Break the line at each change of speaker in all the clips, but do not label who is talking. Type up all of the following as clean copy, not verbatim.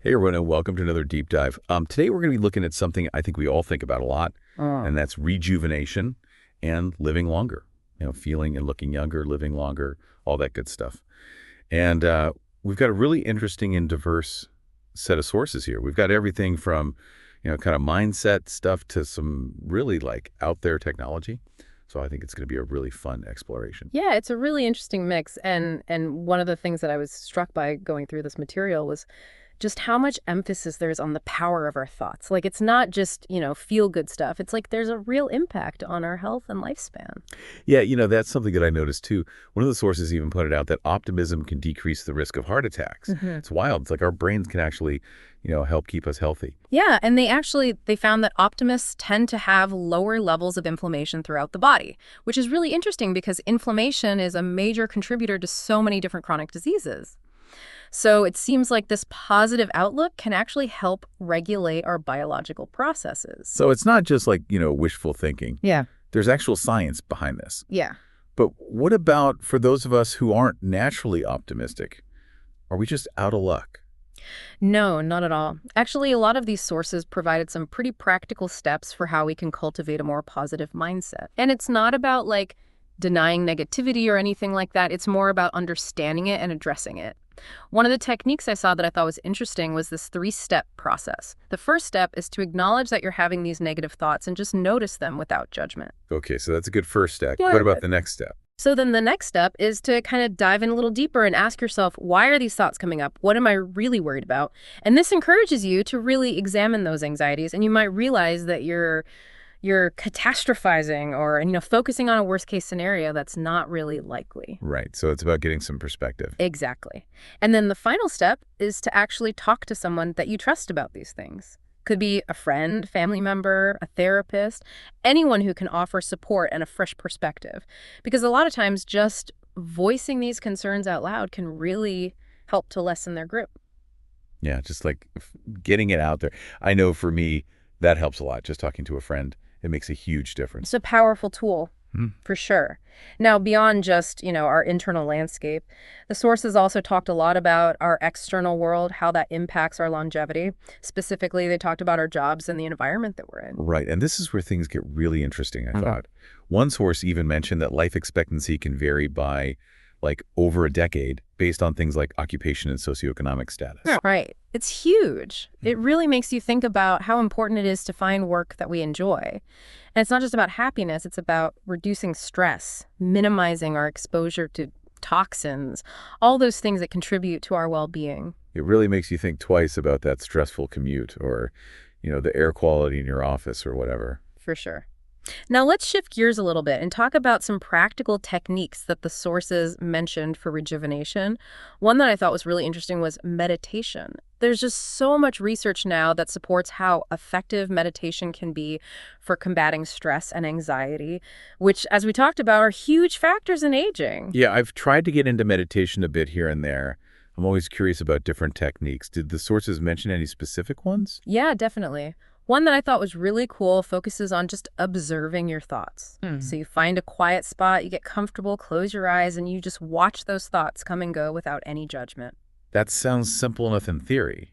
Hey everyone, and welcome to another deep dive. Today we're going to be looking at something I think we all think about a lot, and that's rejuvenation and living longer. Feeling and looking younger, living longer, all that good stuff. And we've got a really interesting and diverse set of sources here. We've got everything from, kind of mindset stuff to some really out there technology. So I think it's going to be a really fun exploration.
Yeah, it's a really interesting mix. And one of the things that I was struck by going through this material was just how much emphasis there's on the power of our thoughts. Like it's not just, feel good stuff. It's like there's a real impact on our health and lifespan.
Yeah, that's something that I noticed too. One of the sources even pointed out that optimism can decrease the risk of heart attacks. It's wild. It's like our brains can actually, help keep us healthy.
Yeah, and they found that optimists tend to have lower levels of inflammation throughout the body, which is really interesting because inflammation is a major contributor to so many different chronic diseases. So it seems like this positive outlook can actually help regulate our biological processes.
So it's not just wishful thinking.
Yeah.
There's actual science behind this.
Yeah.
But what about for those of us who aren't naturally optimistic? Are we just out of luck?
No, not at all. Actually, a lot of these sources provided some pretty practical steps for how we can cultivate a more positive mindset. And it's not about denying negativity or anything like that. It's more about understanding it and addressing it. One of the techniques I saw that I thought was interesting was this 3-step process. The first step is to acknowledge that you're having these negative thoughts and just notice them without judgment.
Okay, so that's a good first step.
Yeah.
What about the next step?
So then the next step is to kind of dive in a little deeper and ask yourself, why are these thoughts coming up? What am I really worried about? And this encourages you to really examine those anxieties, and you might realize that you're catastrophizing or, focusing on a worst case scenario that's not really likely.
Right. So it's about getting some perspective.
Exactly. And then the final step is to actually talk to someone that you trust about these things. Could be a friend, family member, a therapist, anyone who can offer support and a fresh perspective. Because a lot of times just voicing these concerns out loud can really help to lessen their grip.
Yeah, just getting it out there. I know for me, that helps a lot. Just talking to a friend, it makes a huge difference.
It's a powerful tool, for sure. Now, beyond just, our internal landscape, the sources also talked a lot about our external world, how that impacts our longevity. Specifically, they talked about our jobs and the environment that we're in.
Right. And this is where things get really interesting, I thought. One source even mentioned that life expectancy can vary by over a decade based on things like occupation and socioeconomic status.
Right. It's huge. It really makes you think about how important it is to find work that we enjoy. And it's not just about happiness, it's about reducing stress, minimizing our exposure to toxins, all those things that contribute to our well-being.
It really makes you think twice about that stressful commute or, the air quality in your office or whatever.
For sure. Now let's shift gears a little bit and talk about some practical techniques that the sources mentioned for rejuvenation. One that I thought was really interesting was meditation. There's just so much research now that supports how effective meditation can be for combating stress and anxiety, which, as we talked about, are huge factors in aging.
Yeah, I've tried to get into meditation a bit here and there. I'm always curious about different techniques. Did the sources mention any specific ones?
Yeah, definitely. One that I thought was really cool focuses on just observing your thoughts. So you find a quiet spot, you get comfortable, close your eyes, and you just watch those thoughts come and go without any judgment.
That sounds simple enough in theory,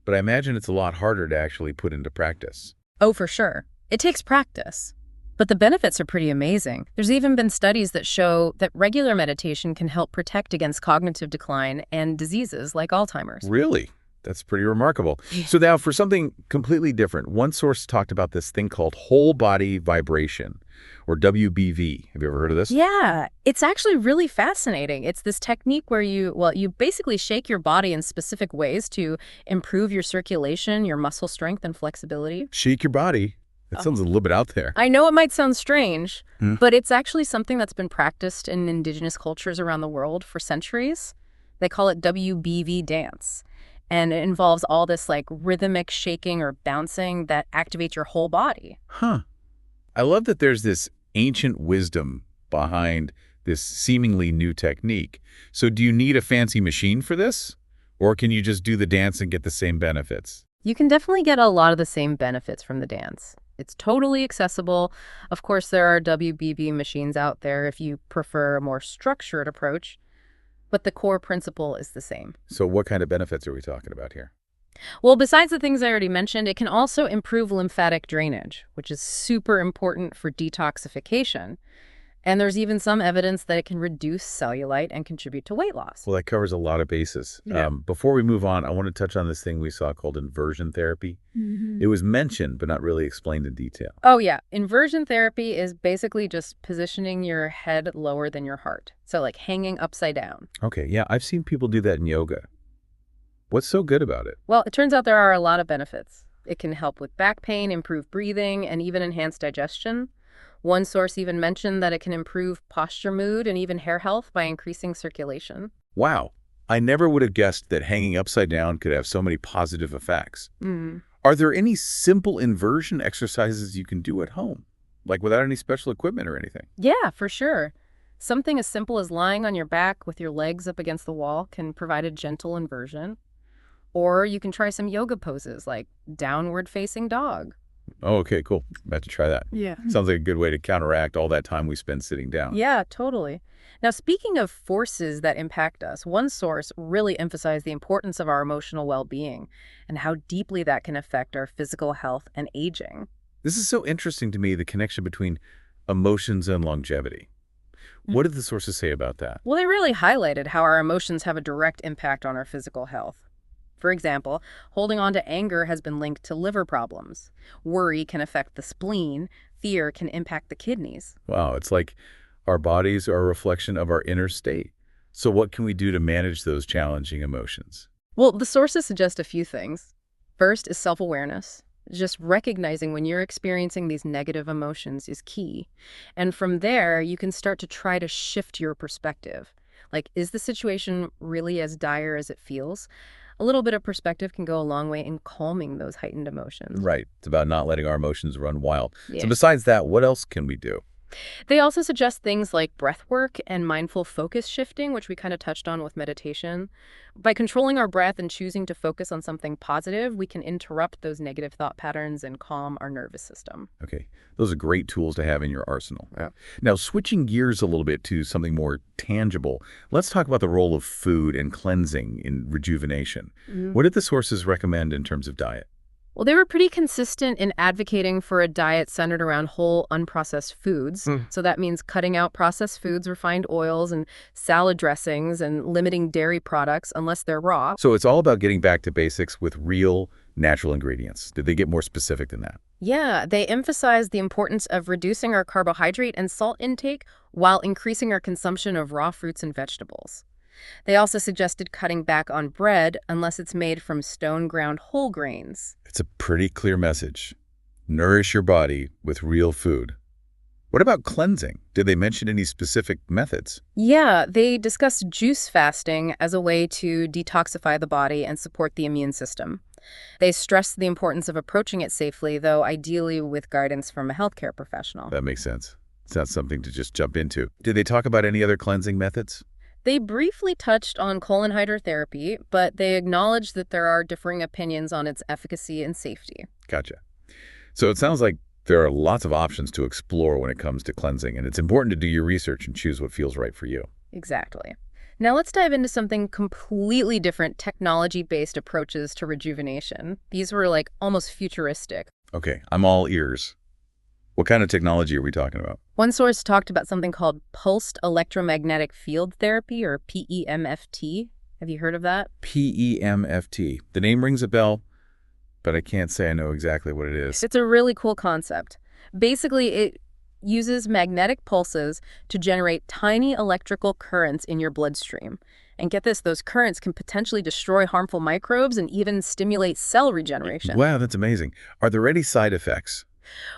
but I imagine it's a lot harder to actually put into practice.
Oh, for sure. It takes practice. But the benefits are pretty amazing. There's even been studies that show that regular meditation can help protect against cognitive decline and diseases like Alzheimer's.
Really? That's pretty remarkable. So now for something completely different, one source talked about this thing called whole body vibration, or WBV. Have you ever heard of this?
Yeah, it's actually really fascinating. It's this technique where you basically shake your body in specific ways to improve your circulation, your muscle strength and flexibility.
Shake your body. That sounds a little bit out there.
I know it might sound strange, but it's actually something that's been practiced in indigenous cultures around the world for centuries. They call it WBV dance. And it involves all this rhythmic shaking or bouncing that activates your whole body.
Huh. I love that there's this ancient wisdom behind this seemingly new technique. So do you need a fancy machine for this? Or can you just do the dance and get the same benefits?
You can definitely get a lot of the same benefits from the dance. It's totally accessible. Of course, there are WBV machines out there if you prefer a more structured approach. But the core principle is the same.
So what kind of benefits are we talking about here?
Well, besides the things I already mentioned, it can also improve lymphatic drainage, which is super important for detoxification. And there's even some evidence that it can reduce cellulite and contribute to weight loss.
Well, that covers a lot of bases.
Yeah.
Before we move on, I want to touch on this thing we saw called inversion therapy. It was mentioned, but not really explained in detail.
Oh, yeah. Inversion therapy is basically just positioning your head lower than your heart. So, like hanging upside down.
Okay, yeah, I've seen people do that in yoga. What's so good about it?
Well, it turns out there are a lot of benefits. It can help with back pain, improve breathing, and even enhance digestion. One source even mentioned that it can improve posture, mood, and even hair health by increasing circulation.
Wow, I never would have guessed that hanging upside down could have so many positive effects.
Mm.
Are there any simple inversion exercises you can do at home, like without any special equipment or anything?
Yeah, for sure. Something as simple as lying on your back with your legs up against the wall can provide a gentle inversion. Or you can try some yoga poses like downward facing dog.
Oh, okay, cool. I have to try that.
Yeah.
Sounds like a good way to counteract all that time we spend sitting down.
Yeah, totally. Now, speaking of forces that impact us, one source really emphasized the importance of our emotional well-being and how deeply that can affect our physical health and aging.
This is so interesting to me, the connection between emotions and longevity. What did the sources say about that?
Well, they really highlighted how our emotions have a direct impact on our physical health. For example, holding on to anger has been linked to liver problems. Worry can affect the spleen. Fear can impact the kidneys.
Wow, it's like our bodies are a reflection of our inner state. So what can we do to manage those challenging emotions?
Well, the sources suggest a few things. First is self-awareness. Just recognizing when you're experiencing these negative emotions is key. And from there, you can start to try to shift your perspective. Like, is the situation really as dire as it feels? A little bit of perspective can go a long way in calming those heightened emotions.
Right. It's about not letting our emotions run wild.
Yeah.
So besides that, what else can we do?
They also suggest things like breath work and mindful focus shifting, which we kind of touched on with meditation. By controlling our breath and choosing to focus on something positive, we can interrupt those negative thought patterns and calm our nervous system.
Okay. Those are great tools to have in your arsenal.
Yeah.
Now, switching gears a little bit to something more tangible, let's talk about the role of food and cleansing in rejuvenation. What did the sources recommend in terms of diet?
Well, they were pretty consistent in advocating for a diet centered around whole, unprocessed foods. So that means cutting out processed foods, refined oils, and salad dressings, and limiting dairy products unless they're raw.
So it's all about getting back to basics with real, natural ingredients. Did they get more specific than that?
Yeah, they emphasized the importance of reducing our carbohydrate and salt intake while increasing our consumption of raw fruits and vegetables. They also suggested cutting back on bread unless it's made from stone-ground whole grains.
It's a pretty clear message. Nourish your body with real food. What about cleansing? Did they mention any specific methods?
Yeah, they discussed juice fasting as a way to detoxify the body and support the immune system. They stressed the importance of approaching it safely, though ideally with guidance from a healthcare professional.
That makes sense. It's not something to just jump into. Did they talk about any other cleansing methods?
They briefly touched on colon hydrotherapy, but they acknowledged that there are differing opinions on its efficacy and safety.
Gotcha. So it sounds like there are lots of options to explore when it comes to cleansing, and it's important to do your research and choose what feels right for you.
Exactly. Now let's dive into something completely different, technology-based approaches to rejuvenation. These were like almost futuristic.
Okay, I'm all ears. What kind of technology are we talking about?
One source talked about something called pulsed electromagnetic field therapy, or PEMFT. Have you heard of that?
PEMFT. The name rings a bell, but I can't say I know exactly what it is.
It's a really cool concept. Basically, it uses magnetic pulses to generate tiny electrical currents in your bloodstream. And get this, those currents can potentially destroy harmful microbes and even stimulate cell regeneration.
Wow, that's amazing. Are there any side effects?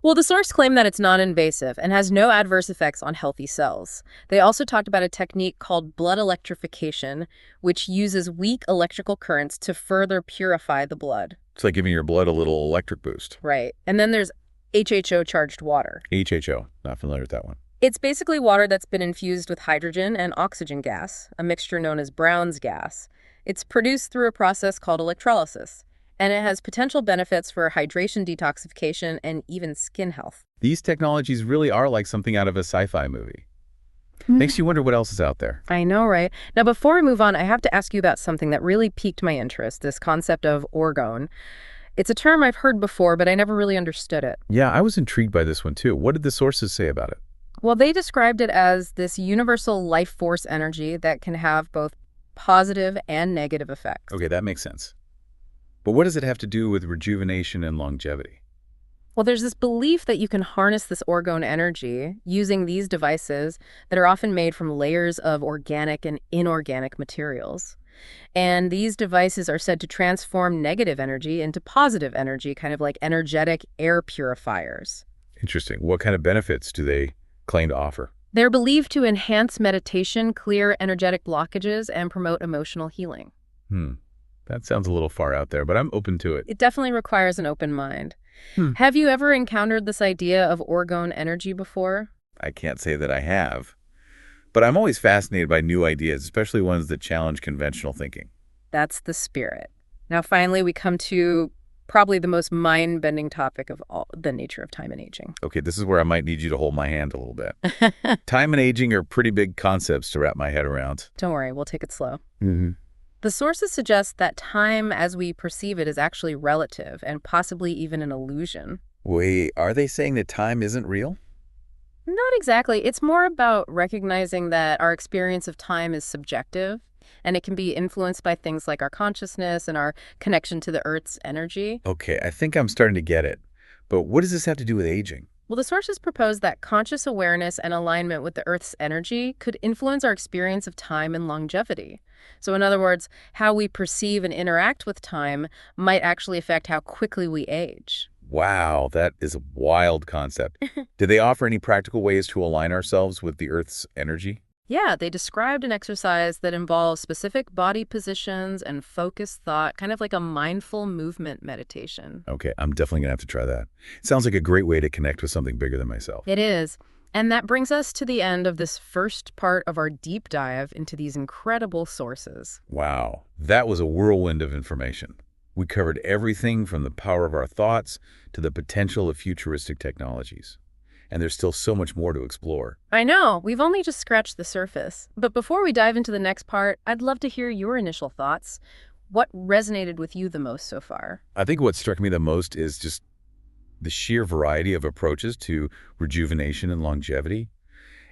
Well, the source claimed that it's non-invasive and has no adverse effects on healthy cells. They also talked about a technique called blood electrification, which uses weak electrical currents to further purify the blood.
It's like giving your blood a little electric boost.
Right. And then there's HHO-charged water.
HHO. Not familiar with that one.
It's basically water that's been infused with hydrogen and oxygen gas, a mixture known as Brown's gas. It's produced through a process called electrolysis, and it has potential benefits for hydration, detoxification, and even skin health.
These technologies really are like something out of a sci-fi movie. Makes you wonder what else is out there.
I know, right? Now, before we move on, I have to ask you about something that really piqued my interest, this concept of orgone. It's a term I've heard before, but I never really understood it.
Yeah, I was intrigued by this one too. What did the sources say about it?
Well, they described it as this universal life force energy that can have both positive and negative effects.
Okay, that makes sense. But what does it have to do with rejuvenation and longevity?
Well, there's this belief that you can harness this orgone energy using these devices that are often made from layers of organic and inorganic materials. And these devices are said to transform negative energy into positive energy, kind of like energetic air purifiers.
Interesting. What kind of benefits do they claim to offer?
They're believed to enhance meditation, clear energetic blockages, and promote emotional healing.
Hmm. That sounds a little far out there, but I'm open to it.
It definitely requires an open mind.
Hmm.
Have you ever encountered this idea of orgone energy before?
I can't say that I have. But I'm always fascinated by new ideas, especially ones that challenge conventional thinking.
That's the spirit. Now, finally, we come to probably the most mind-bending topic of all, the nature of time and aging.
Okay, this is where I might need you to hold my hand a little bit. Time and aging are pretty big concepts to wrap my head around.
Don't worry, we'll take it slow.
Mm-hmm.
The sources suggest that time as we perceive it is actually relative and possibly even an illusion.
Wait, are they saying that time isn't real?
Not exactly. It's more about recognizing that our experience of time is subjective, and it can be influenced by things like our consciousness and our connection to the Earth's energy.
Okay, I think I'm starting to get it. But what does this have to do with aging?
Well, the sources propose that conscious awareness and alignment with the Earth's energy could influence our experience of time and longevity. So in other words, how we perceive and interact with time might actually affect how quickly we age.
Wow, that is a wild concept. Do they offer any practical ways to align ourselves with the Earth's energy?
Yeah, they described an exercise that involves specific body positions and focused thought, kind of like a mindful movement meditation.
Okay, I'm definitely going to have to try that. It sounds like a great way to connect with something bigger than myself.
It is. And that brings us to the end of this first part of our deep dive into these incredible sources.
Wow, that was a whirlwind of information. We covered everything from the power of our thoughts to the potential of futuristic technologies. And there's still so much more to explore.
I know, we've only just scratched the surface. But before we dive into the next part, I'd love to hear your initial thoughts. What resonated with you the most so far?
I think what struck me the most is just the sheer variety of approaches to rejuvenation and longevity.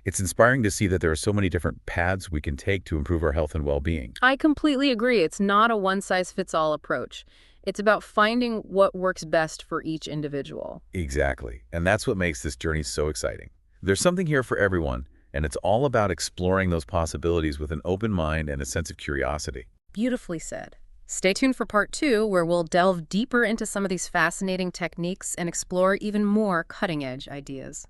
It's inspiring to see that there are so many different paths we can take to improve our health and well-being.
I completely agree. It's not a one-size-fits-all approach. It's about finding what works best for each individual.
Exactly. And that's what makes this journey so exciting. There's something here for everyone, and it's all about exploring those possibilities with an open mind and a sense of curiosity.
Beautifully said. Stay tuned for part 2, where we'll delve deeper into some of these fascinating techniques and explore even more cutting-edge ideas.